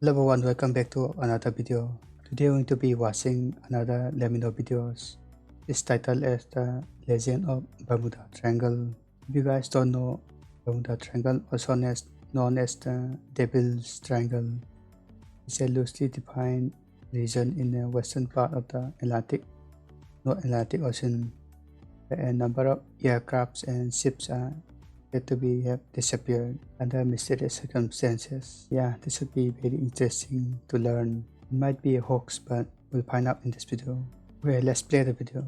Hello everyone, welcome back to another video. Today we're going to be watching another Lemmino videos. It's titled as The Legend of Bermuda Triangle. If you guys don't know, Bermuda Triangle, also known as the Devil's Triangle, is a loosely defined region in the western part of the North Atlantic Ocean, where a number of aircrafts and ships are said to have disappeared under mysterious circumstances. Yeah, this would be very interesting to learn. It might be a hoax, but we'll find out in this video. Okay, let's play the video.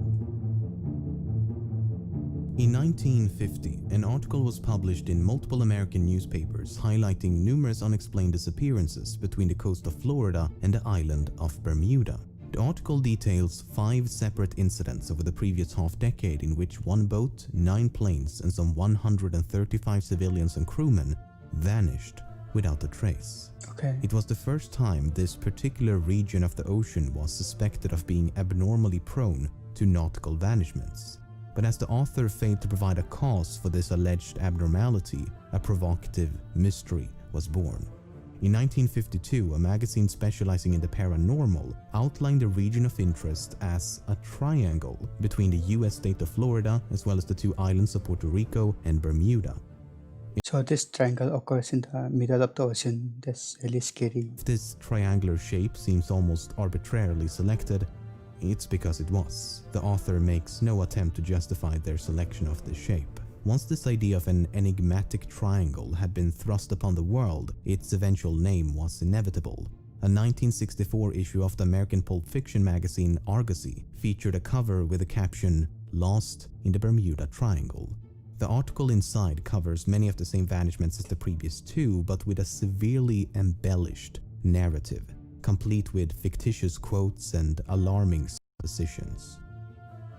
In 1950, an article was published in multiple American newspapers highlighting numerous unexplained disappearances between the coast of Florida and the island of Bermuda. The article details 5 separate incidents over the previous half-decade in which one boat, 9 planes and some 135 civilians and crewmen vanished without a trace. Okay. It was the first time this particular region of the ocean was suspected of being abnormally prone to nautical vanishments. But as the author failed to provide a cause for this alleged abnormality, a provocative mystery was born. In 1952, a magazine specializing in the paranormal outlined the region of interest as a triangle between the US state of Florida as well as the 2 islands of Puerto Rico and Bermuda. So this triangle occurs in the middle of the ocean. That's really scary. If this triangular shape seems almost arbitrarily selected, it's because it was. The author makes no attempt to justify their selection of this shape. Once this idea of an enigmatic triangle had been thrust upon the world, its eventual name was inevitable. A 1964 issue of the American pulp fiction magazine Argosy featured a cover with the caption, "Lost in the Bermuda Triangle." The article inside covers many of the same vanishments as the previous 2, but with a severely embellished narrative, complete with fictitious quotes and alarming suppositions.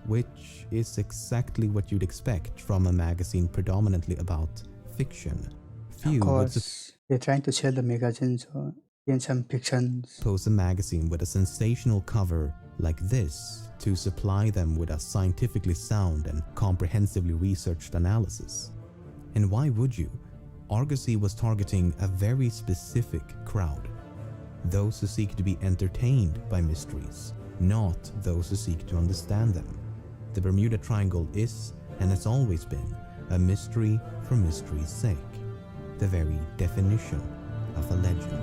Which is exactly what you'd expect from a magazine predominantly about fiction. Of course, they're trying to sell the magazine, so in some fictions. Suppose a magazine with a sensational cover like this to supply them with a scientifically sound and comprehensively researched analysis. And why would you? Argosy was targeting a very specific crowd. Those who seek to be entertained by mysteries, not those who seek to understand them. The Bermuda Triangle is, and has always been, a mystery for mystery's sake. The very definition of a legend.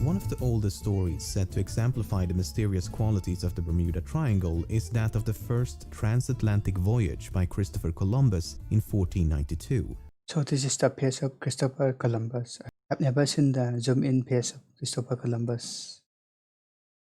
One of the oldest stories said to exemplify the mysterious qualities of the Bermuda Triangle is that of the first transatlantic voyage by Christopher Columbus in 1492. So this is the face of Christopher Columbus. I've never seen the zoom-in face of Christopher Columbus.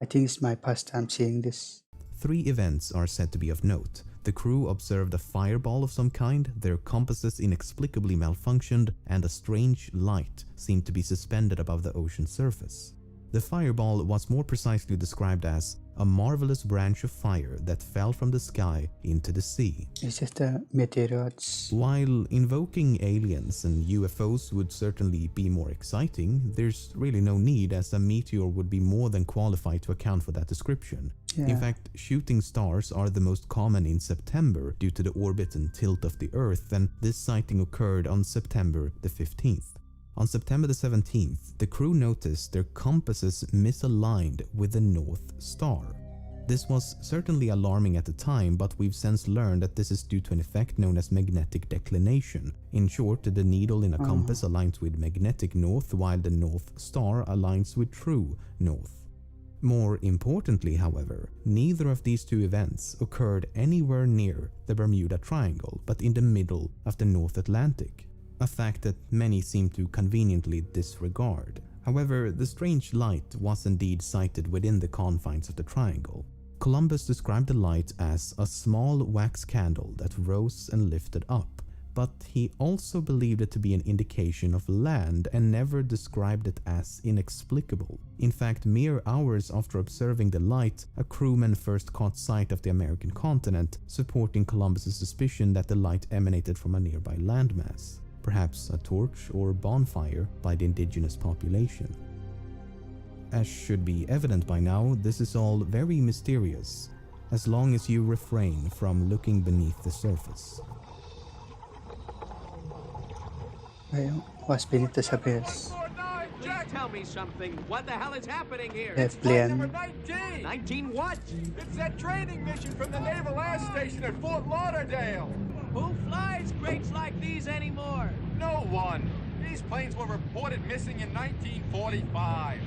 I think it's my first time seeing this. 3 events are said to be of note. The crew observed a fireball of some kind, their compasses inexplicably malfunctioned, and a strange light seemed to be suspended above the ocean surface. The fireball was more precisely described as a marvelous branch of fire that fell from the sky into the sea. It's just the meteorites. While invoking aliens and UFOs would certainly be more exciting, there's really no need, as a meteor would be more than qualified to account for that description. Yeah. In fact, shooting stars are the most common in September due to the orbit and tilt of the Earth, and this sighting occurred on September the 15th. On September the 17th, the crew noticed their compasses misaligned with the North Star. This was certainly alarming at the time, but we've since learned that this is due to an effect known as magnetic declination. In short, the needle in a compass aligns with magnetic north, while the North Star aligns with true north. More importantly, however, neither of these 2 events occurred anywhere near the Bermuda Triangle, but in the middle of the North Atlantic. A fact that many seem to conveniently disregard. However, the strange light was indeed sighted within the confines of the triangle. Columbus described the light as a small wax candle that rose and lifted up, but he also believed it to be an indication of land and never described it as inexplicable. In fact, mere hours after observing the light, a crewman first caught sight of the American continent, supporting Columbus's suspicion that the light emanated from a nearby landmass. Perhaps a torch or bonfire by the indigenous population. as should be evident by now, this is all very mysterious, as long as you refrain from looking beneath the surface. What's beneath the surface? Just tell me something. What the hell is happening here? It's flight Number number 19. 19 what? It's that training mission from the Naval Air Station at Fort Lauderdale. Who flies crates like these anymore? No one. These planes were reported missing in 1945.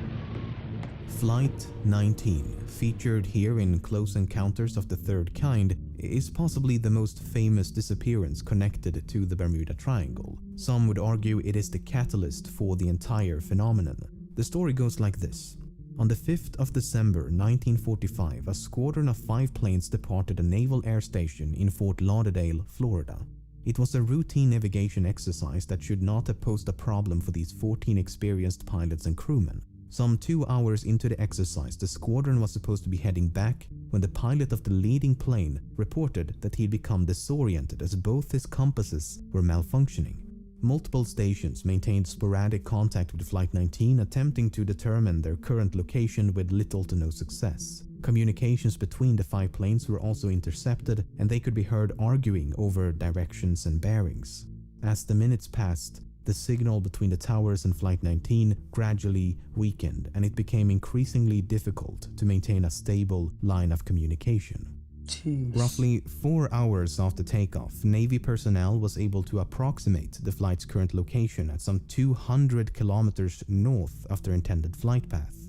Flight 19, featured here in Close Encounters of the Third Kind, is possibly the most famous disappearance connected to the Bermuda Triangle. Some would argue it is the catalyst for the entire phenomenon. The story goes like this. On the 5th of December 1945, a squadron of 5 planes departed a naval air station in Fort Lauderdale, Florida. It was a routine navigation exercise that should not have posed a problem for these 14 experienced pilots and crewmen. Some 2 hours into the exercise, the squadron was supposed to be heading back when the pilot of the leading plane reported that he had become disoriented as both his compasses were malfunctioning. Multiple stations maintained sporadic contact with Flight 19, attempting to determine their current location with little to no success. Communications between the 5 planes were also intercepted, and they could be heard arguing over directions and bearings. As the minutes passed, the signal between the towers and Flight 19 gradually weakened, and it became increasingly difficult to maintain a stable line of communication. Jeez. Roughly 4 hours after takeoff, Navy personnel was able to approximate the flight's current location at some 200 kilometers north of their intended flight path.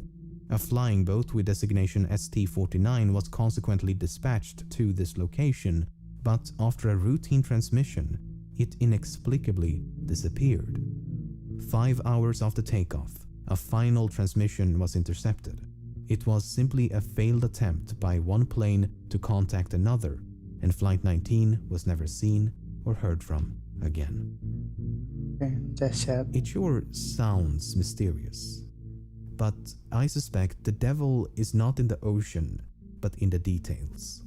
A flying boat with designation ST-49 was consequently dispatched to this location, but after a routine transmission, it inexplicably disappeared. 5 hours after takeoff, a final transmission was intercepted. It was simply a failed attempt by one plane to contact another, and Flight 19 was never seen or heard from again. That's sad. It sure sounds mysterious, but I suspect the devil is not in the ocean, but in the details.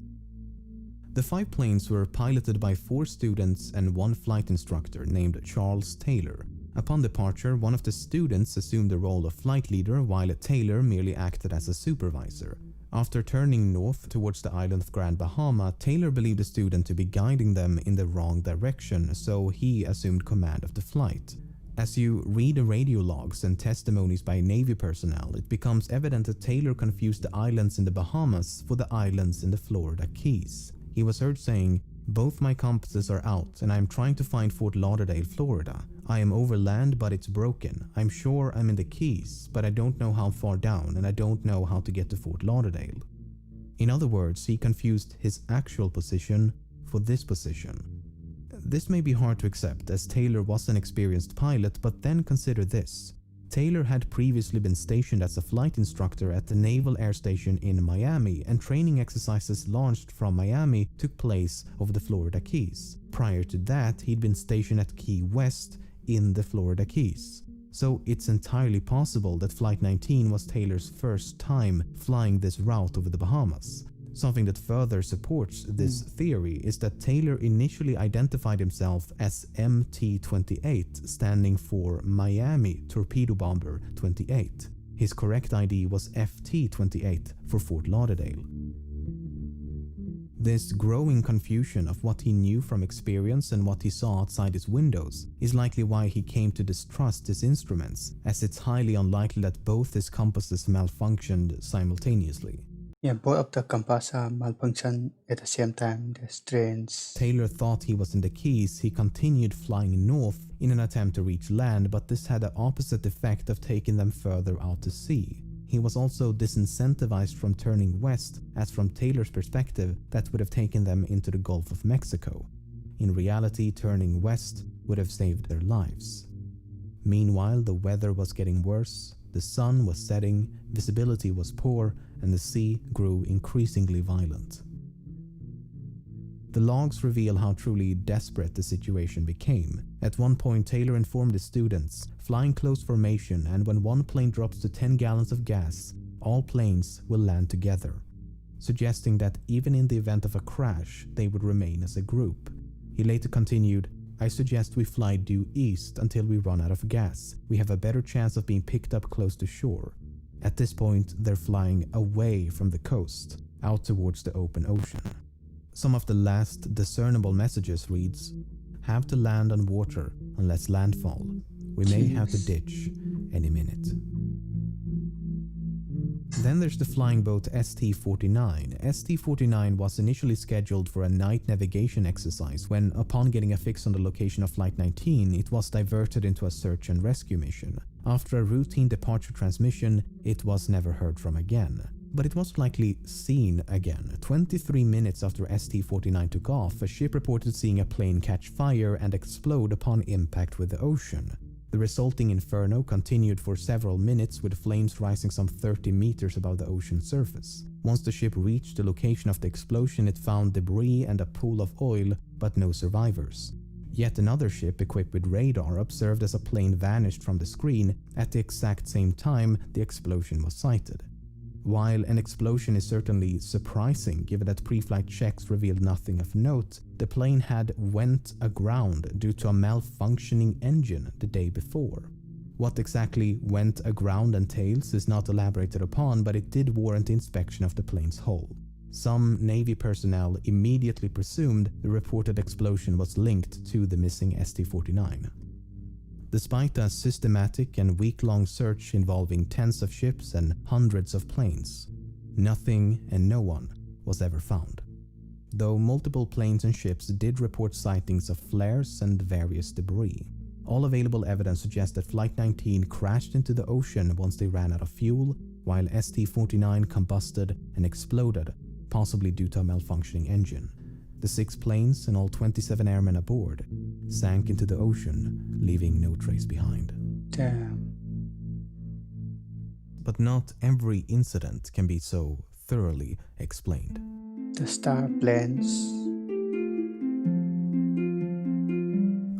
The 5 planes were piloted by 4 students and 1 flight instructor named Charles Taylor. Upon departure, one of the students assumed the role of flight leader while Taylor merely acted as a supervisor. After turning north towards the island of Grand Bahama, Taylor believed the student to be guiding them in the wrong direction, so he assumed command of the flight. As you read the radio logs and testimonies by Navy personnel, it becomes evident that Taylor confused the islands in the Bahamas for the islands in the Florida Keys. He was heard saying, "Both my compasses are out and I am trying to find Fort Lauderdale, Florida. I am over land but it's broken. I'm sure I'm in the Keys, but I don't know how far down and I don't know how to get to Fort Lauderdale." In other words, he confused his actual position for this position. This may be hard to accept as Taylor was an experienced pilot, but then consider this. Taylor had previously been stationed as a flight instructor at the Naval Air Station in Miami, and training exercises launched from Miami took place over the Florida Keys. Prior to that, he'd been stationed at Key West in the Florida Keys. So it's entirely possible that Flight 19 was Taylor's first time flying this route over the Bahamas. Something that further supports this theory is that Taylor initially identified himself as MT-28, standing for Miami Torpedo Bomber 28. His correct ID was FT-28 for Fort Lauderdale. This growing confusion of what he knew from experience and what he saw outside his windows is likely why he came to distrust his instruments, as it's highly unlikely that both his compasses malfunctioned simultaneously. Yeah, both of the compass malfunction at the same time. That's strange. Taylor thought he was in the Keys. He continued flying north in an attempt to reach land, but this had the opposite effect of taking them further out to sea. He was also disincentivized from turning west, as from Taylor's perspective, that would have taken them into the Gulf of Mexico. In reality, turning west would have saved their lives. Meanwhile, the weather was getting worse, the sun was setting, visibility was poor, and the sea grew increasingly violent. The logs reveal how truly desperate the situation became. At one point, Taylor informed his students, "Flying close formation, and when one plane drops to 10 gallons of gas, all planes will land together," suggesting that even in the event of a crash, they would remain as a group. He later continued, "I suggest we fly due east until we run out of gas. We have a better chance of being picked up close to shore." At this point, they're flying away from the coast, out towards the open ocean. Some of the last discernible messages reads, "Have to land on water unless landfall. We may have to ditch any minute." Then there's the flying boat ST-49. ST-49 was initially scheduled for a night navigation exercise when, upon getting a fix on the location of Flight 19, it was diverted into a search and rescue mission. After a routine departure transmission, it was never heard from again. But it was likely seen again. 23 minutes after ST-49 took off, a ship reported seeing a plane catch fire and explode upon impact with the ocean. The resulting inferno continued for several minutes, with flames rising some 30 meters above the ocean surface. Once the ship reached the location of the explosion, it found debris and a pool of oil, but no survivors. Yet another ship equipped with radar observed as a plane vanished from the screen at the exact same time the explosion was sighted. While an explosion is certainly surprising given that pre-flight checks revealed nothing of note, the plane had went aground due to a malfunctioning engine the day before. What exactly went aground entails is not elaborated upon, but it did warrant inspection of the plane's hull. Some Navy personnel immediately presumed the reported explosion was linked to the missing ST-49. Despite a systematic and week-long search involving tens of ships and hundreds of planes, nothing and no one was ever found. Though multiple planes and ships did report sightings of flares and various debris. All available evidence suggests that Flight 19 crashed into the ocean once they ran out of fuel, while ST-49 combusted and exploded, possibly due to a malfunctioning engine. The 6 planes and all 27 airmen aboard sank into the ocean, leaving no trace behind. Damn. But not every incident can be so thoroughly explained. The star planes.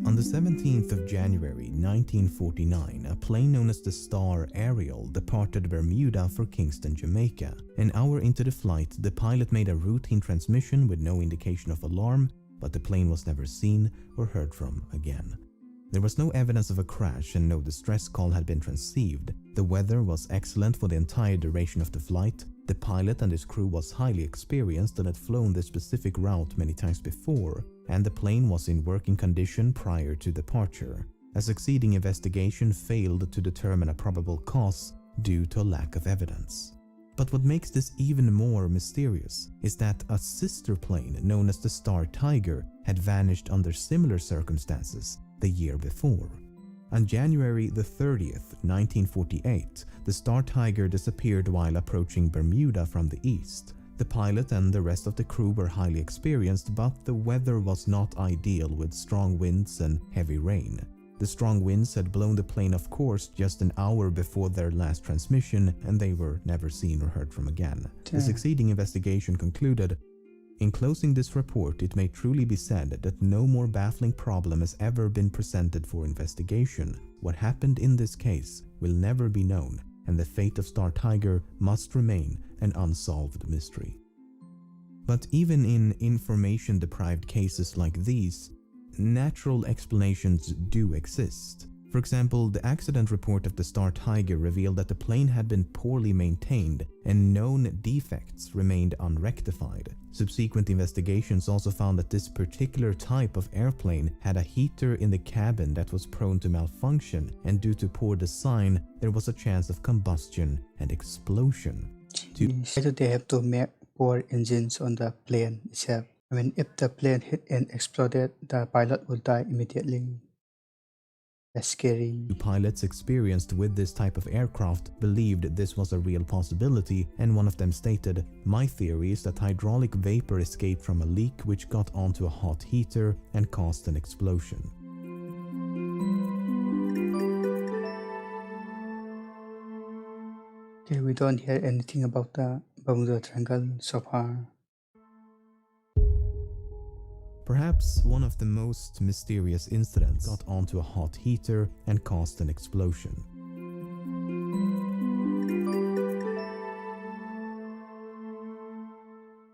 On the 17th of January 1949, a plane known as the Star Ariel departed Bermuda for Kingston, Jamaica. An hour into the flight, the pilot made a routine transmission with no indication of alarm, but the plane was never seen or heard from again. There was no evidence of a crash and no distress call had been received. The weather was excellent for the entire duration of the flight. The pilot and his crew was highly experienced and had flown this specific route many times before, and the plane was in working condition prior to departure. A succeeding investigation failed to determine a probable cause due to a lack of evidence. But what makes this even more mysterious is that a sister plane known as the Star Tiger had vanished under similar circumstances the year before. On January the 30th, 1948, the Star Tiger disappeared while approaching Bermuda from the east. The pilot and the rest of the crew were highly experienced, but the weather was not ideal with strong winds and heavy rain. The strong winds had blown the plane off course just an hour before their last transmission, and they were never seen or heard from again. The succeeding investigation concluded, "In closing this report, it may truly be said that no more baffling problem has ever been presented for investigation. What happened in this case will never be known, and the fate of Star Tiger must remain an unsolved mystery." But even in information-deprived cases like these, natural explanations do exist. For example, the accident report of the Star Tiger revealed that the plane had been poorly maintained and known defects remained unrectified. Subsequent investigations also found that this particular type of airplane had a heater in the cabin that was prone to malfunction, and due to poor design, there was a chance of combustion and explosion. Why do they have to make poor engines on the plane itself? I mean, if the plane hit and exploded, the pilot would die immediately. That's scary. Pilots experienced with this type of aircraft believed this was a real possibility, and one of them stated, "My theory is that hydraulic vapor escaped from a leak which got onto a hot heater and caused an explosion." Okay, we don't hear anything about the Bermuda Triangle so far. Perhaps one of the most mysterious incidents got onto a hot heater and caused an explosion.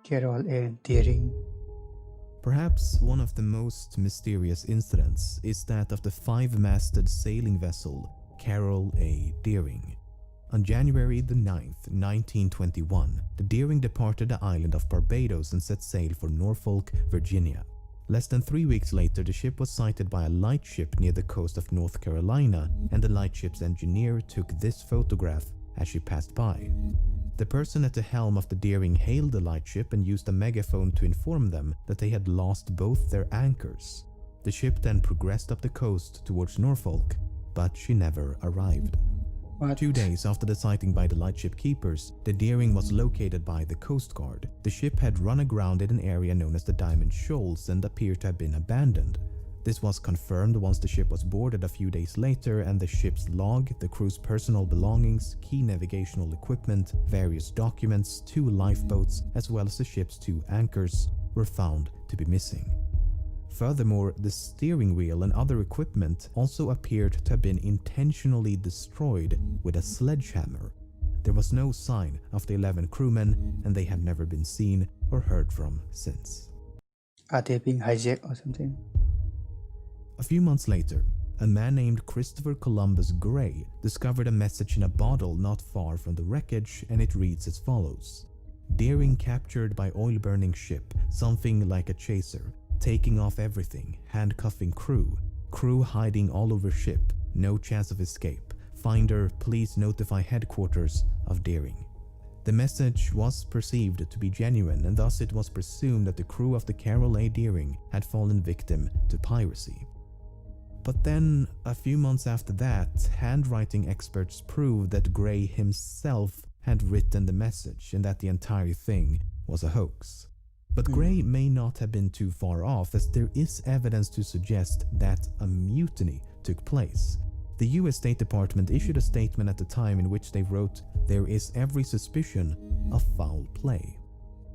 Carol and Deering. Perhaps one of the most mysterious incidents is that of the 5-masted sailing vessel Carol A. Deering. On January the 9th, 1921, the Deering departed the island of Barbados and set sail for Norfolk, Virginia. Less than 3 weeks later, the ship was sighted by a lightship near the coast of North Carolina, and the lightship's engineer took this photograph as she passed by. The person at the helm of the Deering hailed the lightship and used a megaphone to inform them that they had lost both their anchors. The ship then progressed up the coast towards Norfolk, but she never arrived. What? 2 days after the sighting by the lightship keepers, the Deering was located by the Coast Guard. The ship had run aground in an area known as the Diamond Shoals and appeared to have been abandoned. This was confirmed once the ship was boarded a few days later, and the ship's log, the crew's personal belongings, key navigational equipment, various documents, 2 lifeboats, as well as the ship's 2 anchors were found to be missing. Furthermore, the steering wheel and other equipment also appeared to have been intentionally destroyed with a sledgehammer. There was no sign of the 11 crewmen, and they have never been seen or heard from since. Are they being hijacked or something? A few months later, a man named Christopher Columbus Gray discovered a message in a bottle not far from the wreckage, and it reads as follows: "Deering captured by oil-burning ship, something like a chaser. Taking off everything, handcuffing crew. Crew hiding all over ship, no chance of escape. Finder, please notify headquarters of Deering." The message was perceived to be genuine, and thus it was presumed that the crew of the Carol A. Deering had fallen victim to piracy. But then, a few months after that, handwriting experts proved that Gray himself had written the message and that the entire thing was a hoax. But Gray may not have been too far off, as there is evidence to suggest that a mutiny took place. The US State Department issued a statement at the time in which they wrote, "There is every suspicion of foul play."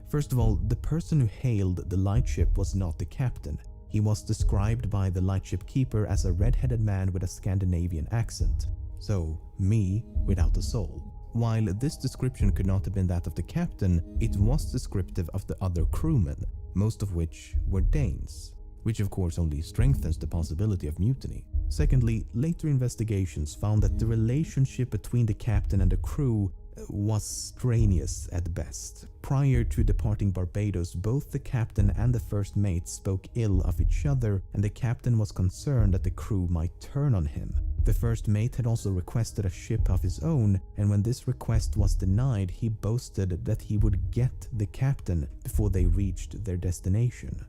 First of all, the person who hailed the lightship was not the captain. He was described by the lightship keeper as a red-headed man with a Scandinavian accent. So, me without a soul. While this description could not have been that of the captain, it was descriptive of the other crewmen, most of which were Danes, which of course only strengthens the possibility of mutiny. Secondly, later investigations found that the relationship between the captain and the crew was strenuous at best. Prior to departing Barbados, both the captain and the first mate spoke ill of each other, and the captain was concerned that the crew might turn on him. The first mate had also requested a ship of his own, and when this request was denied, he boasted that he would get the captain before they reached their destination.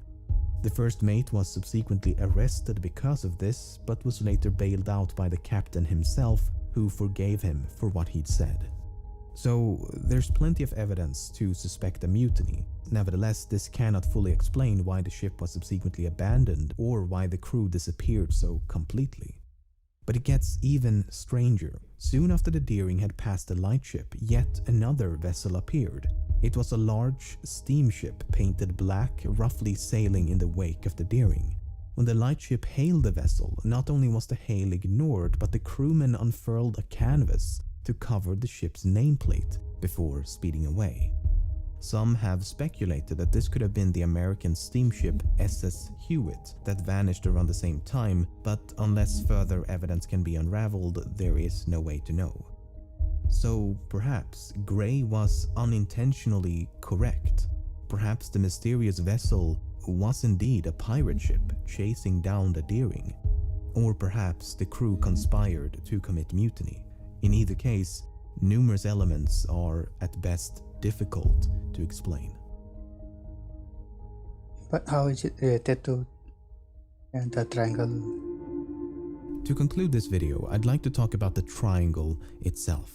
The first mate was subsequently arrested because of this, but was later bailed out by the captain himself, who forgave him for what he'd said. So there's plenty of evidence to suspect a mutiny. Nevertheless, this cannot fully explain why the ship was subsequently abandoned or why the crew disappeared so completely. But it gets even stranger. Soon after the Deering had passed the lightship, yet another vessel appeared. It was a large steamship painted black, roughly sailing in the wake of the Deering. When the lightship hailed the vessel, not only was the hail ignored, but the crewmen unfurled a canvas to cover the ship's nameplate before speeding away. Some have speculated that this could have been the American steamship SS Hewitt that vanished around the same time, but unless further evidence can be unraveled, there is no way to know. So perhaps Gray was unintentionally correct. Perhaps the mysterious vessel was indeed a pirate ship chasing down the Deering. Or perhaps the crew conspired to commit mutiny. In either case, numerous elements are at best difficult to explain. But how is it related to the triangle? To conclude this video, I'd like to talk about the triangle itself.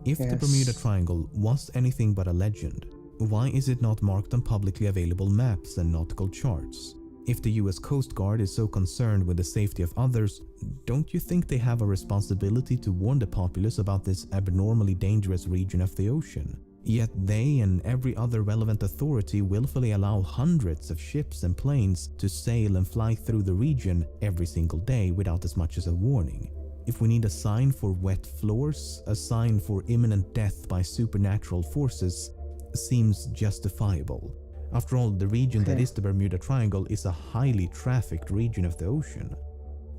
If the Bermuda Triangle was anything but a legend, why is it not marked on publicly available maps and nautical charts? If the US Coast Guard is so concerned with the safety of others, don't you think they have a responsibility to warn the populace about this abnormally dangerous region of the ocean? Yet they and every other relevant authority willfully allow hundreds of ships and planes to sail and fly through the region every single day without as much as a warning. If we need a sign for wet floors, a sign for imminent death by supernatural forces seems justifiable. After all, the region that is the Bermuda Triangle is a highly trafficked region of the ocean.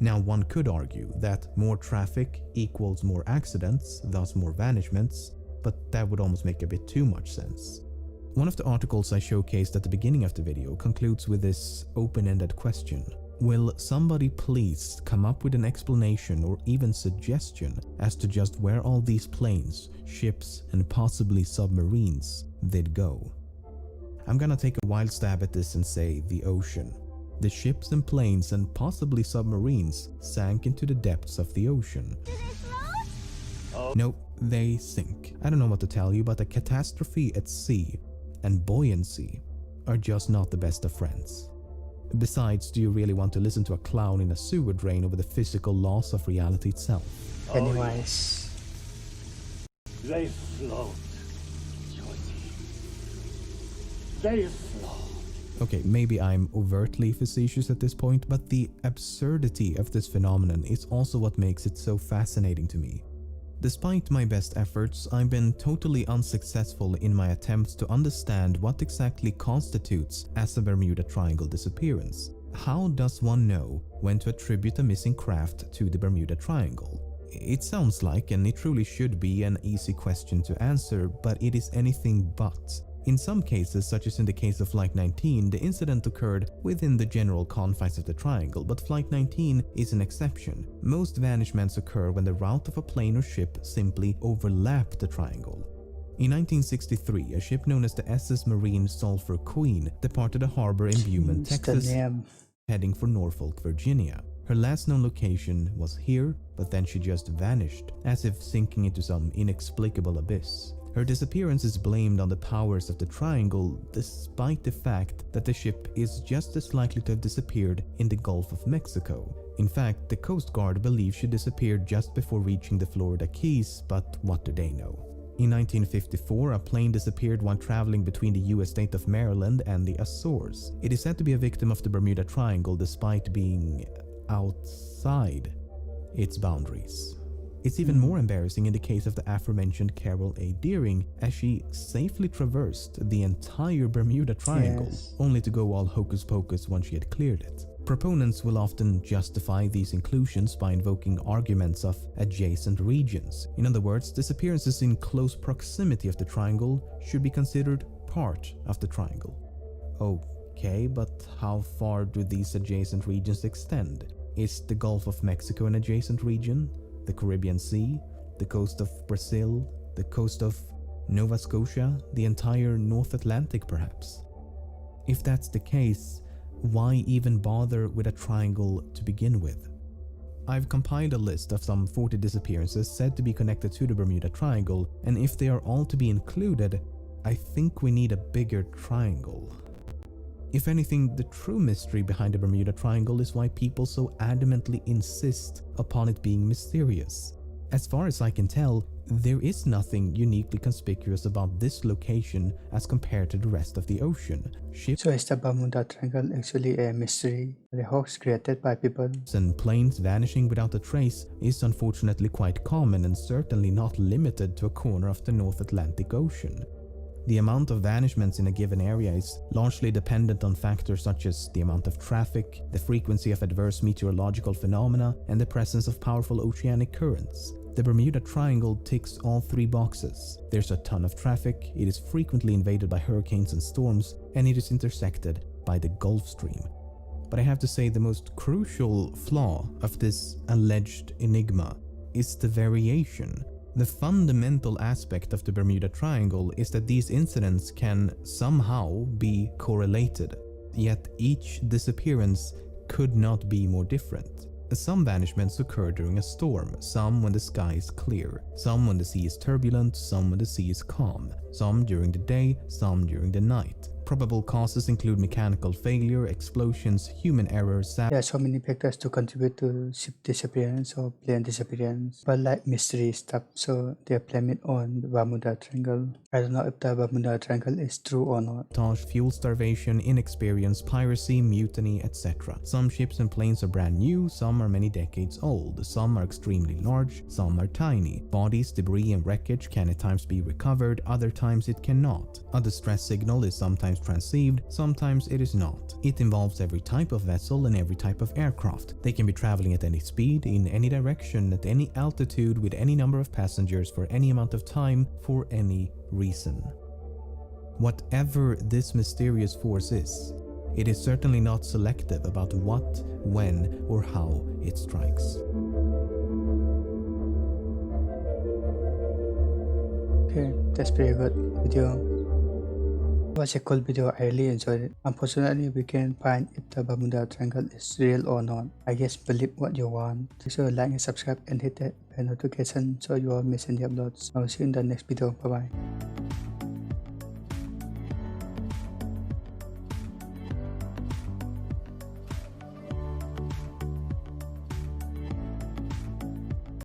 Now, one could argue that more traffic equals more accidents, thus more vanishments, but that would almost make a bit too much sense. One of the articles I showcased at the beginning of the video concludes with this open-ended question. Will somebody please come up with an explanation or even suggestion as to just where all these planes, ships, and possibly submarines did go? I'm gonna take a wild stab at this and say the ocean. The ships and planes and possibly submarines sank into the depths of the ocean. Did they float? Oh. No, they sink. I don't know what to tell you, but a catastrophe at sea and buoyancy are just not the best of friends. Besides, do you really want to listen to a clown in a sewer drain over the physical loss of reality itself? Anyways, They float, Georgie. They float. Okay, maybe I'm overtly facetious at this point, but the absurdity of this phenomenon is also what makes it so fascinating to me. Despite my best efforts, I've been totally unsuccessful in my attempts to understand what exactly constitutes as a Bermuda Triangle disappearance. How does one know when to attribute a missing craft to the Bermuda Triangle? It sounds like, and it truly should be, an easy question to answer, but it is anything but. In some cases, such as in the case of Flight 19, the incident occurred within the general confines of the triangle, but Flight 19 is an exception. Most vanishments occur when the route of a plane or ship simply overlapped the triangle. In 1963, a ship known as the SS Marine Sulphur Queen departed a harbor in Beaumont, Texas, heading for Norfolk, Virginia. Her last known location was here, but then she just vanished, as if sinking into some inexplicable abyss. Her disappearance is blamed on the powers of the triangle, despite the fact that the ship is just as likely to have disappeared in the Gulf of Mexico. In fact, the Coast Guard believes she disappeared just before reaching the Florida Keys, but what do they know? In 1954, a plane disappeared while traveling between the US state of Maryland and the Azores. It is said to be a victim of the Bermuda Triangle despite being outside its boundaries. It's even more embarrassing in the case of the aforementioned Carol A. Deering, as she safely traversed the entire Bermuda Triangle, only to go all hocus pocus once she had cleared it. Proponents will often justify these inclusions by invoking arguments of adjacent regions. In other words, disappearances in close proximity of the triangle should be considered part of the triangle. Okay, but how far do these adjacent regions extend? Is the Gulf of Mexico an adjacent region? The Caribbean Sea, the coast of Brazil, the coast of Nova Scotia, the entire North Atlantic perhaps? If that's the case, why even bother with a triangle to begin with? I've compiled a list of some 40 disappearances said to be connected to the Bermuda Triangle, and if they are all to be included, I think we need a bigger triangle. If anything, the true mystery behind the Bermuda Triangle is why people so adamantly insist upon it being mysterious. As far as I can tell, there is nothing uniquely conspicuous about this location as compared to the rest of the ocean. Ships so is the Bermuda Triangle actually a mystery, a hoax created by people? and planes vanishing without a trace is unfortunately quite common and certainly not limited to a corner of the North Atlantic Ocean. The amount of vanishments in a given area is largely dependent on factors such as the amount of traffic, the frequency of adverse meteorological phenomena, and the presence of powerful oceanic currents. The Bermuda Triangle ticks all three boxes. There's a ton of traffic, it is frequently invaded by hurricanes and storms, and it is intersected by the Gulf Stream. But I have to say the most crucial flaw of this alleged enigma is the variation. The fundamental aspect of the Bermuda Triangle is that these incidents can somehow be correlated, yet each disappearance could not be more different. Some vanishments occur during a storm, some when the sky is clear, some when the sea is turbulent, some when the sea is calm, some during the day, some during the night. Probable causes include mechanical failure, explosions, human errors. There are so many factors to contribute to ship disappearance or plane disappearance, but like mystery stuff, so they blame it on the Bermuda Triangle. I don't know if the Bermuda Triangle is true or not. Sabotage, fuel starvation, inexperience, piracy, mutiny, etc. Some ships and planes are brand new, some are many decades old, some are extremely large, some are tiny. Bodies, debris and wreckage can at times be recovered, other times it cannot. A distress signal is sometimes sometimes transceived, sometimes it is not. It involves every type of vessel and every type of aircraft. They can be traveling at any speed, in any direction, at any altitude, with any number of passengers for any amount of time, for any reason. Whatever this mysterious force is, it is certainly not selective about what, when, or how it strikes. Okay, that's pretty good video. It was a cool video. I really enjoyed it. Unfortunately, we can't find if the Bermuda Triangle is real or not. I guess believe what you want. Make sure to like and subscribe and hit that bell notification so you won't miss any uploads. I will see you in the next video. Bye bye.